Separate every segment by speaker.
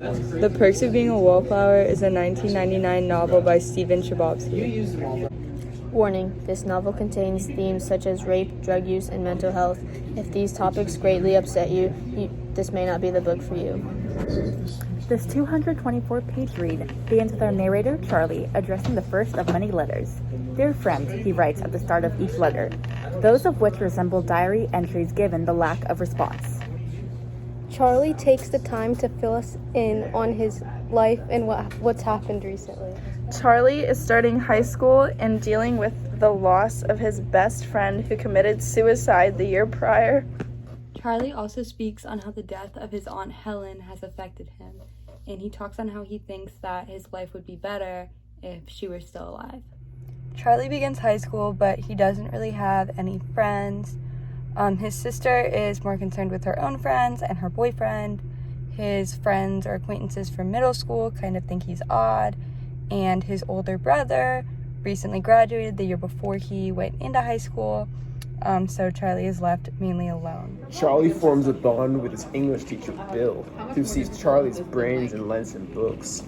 Speaker 1: The Perks of Being a Wallflower is a 1999 novel by Stephen Chbosky.
Speaker 2: Warning, this novel contains themes such as rape, drug use, and mental health. If these topics greatly upset you, this may not be the book for you.
Speaker 3: This 224-page read begins with our narrator, Charlie, addressing the first of many letters. Dear friend, he writes at the start of each letter, those of which resemble diary entries given the lack of response.
Speaker 4: Charlie takes the time to fill us in on his life and what's happened recently.
Speaker 1: Charlie is starting high school and dealing with the loss of his best friend who committed suicide the year prior.
Speaker 5: Charlie also speaks on how the death of his Aunt Helen has affected him, and he talks on how he thinks that his life would be better if she were still alive.
Speaker 1: Charlie begins high school, but he doesn't really have any friends. His sister is more concerned with her own friends and her boyfriend. His friends or acquaintances from middle school kind of think he's odd. And his older brother recently graduated the year before he went into high school. So Charlie is left mainly alone.
Speaker 6: Charlie forms a bond with his English teacher, Bill, who sees Charlie's brains and lends him books.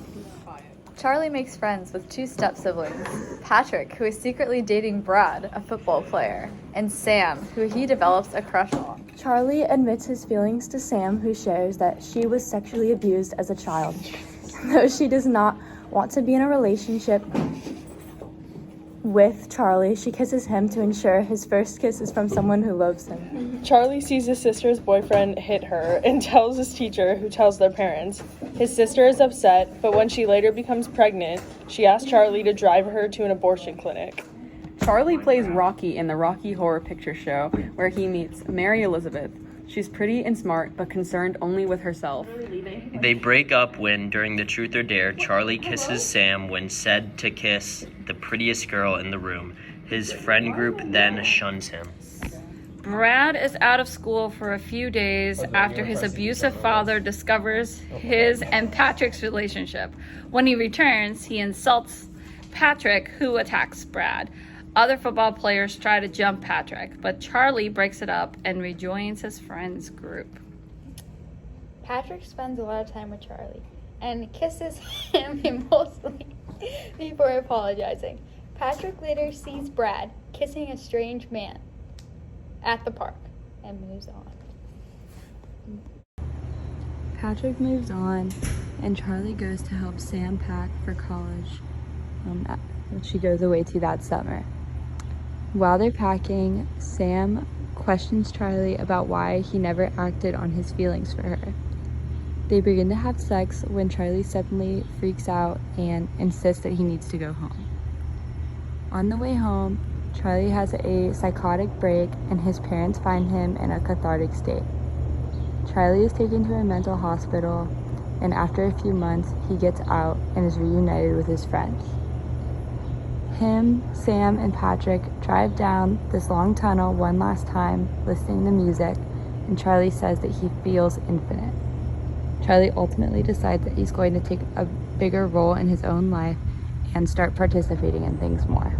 Speaker 7: Charlie makes friends with two step-siblings, Patrick, who is secretly dating Brad, a football player, and Sam, who he develops a crush on.
Speaker 3: Charlie admits his feelings to Sam, who shares that she was sexually abused as a child. Though she does not want to be in a relationship with Charlie, she kisses him to ensure his first kiss is from someone who loves him.
Speaker 8: Charlie sees his sister's boyfriend hit her and tells his teacher, who tells their parents. His sister is upset, but when she later becomes pregnant, she asks Charlie to drive her to an abortion clinic.
Speaker 9: Charlie plays Rocky in the Rocky Horror Picture Show, where he meets Mary Elizabeth. She's pretty and smart, but concerned only with herself.
Speaker 10: They break up when, during the Truth or Dare, Charlie kisses Sam when said to kiss the prettiest girl in the room. His friend group then shuns him.
Speaker 11: Brad is out of school for a few days after his abusive father discovers his and Patrick's relationship. When he returns, he insults Patrick, who attacks Brad. Other football players try to jump Patrick, but Charlie breaks it up and rejoins his friends' group.
Speaker 4: Patrick spends a lot of time with Charlie and kisses him impulsively before apologizing. Patrick later sees Brad kissing a strange man at the park and moves on.
Speaker 5: Patrick moves on, and Charlie goes to help Sam pack for college, which she goes away to that summer. While they're packing, Sam questions Charlie about why he never acted on his feelings for her. They begin to have sex when Charlie suddenly freaks out and insists that he needs to go home. On the way home, Charlie has a psychotic break and his parents find him in a cathartic state. Charlie is taken to a mental hospital, and after a few months, he gets out and is reunited with his friends. Him, Sam, and Patrick drive down this long tunnel one last time, listening to music, and Charlie says that he feels infinite. Charlie ultimately decides that he's going to take a bigger role in his own life and start participating in things more.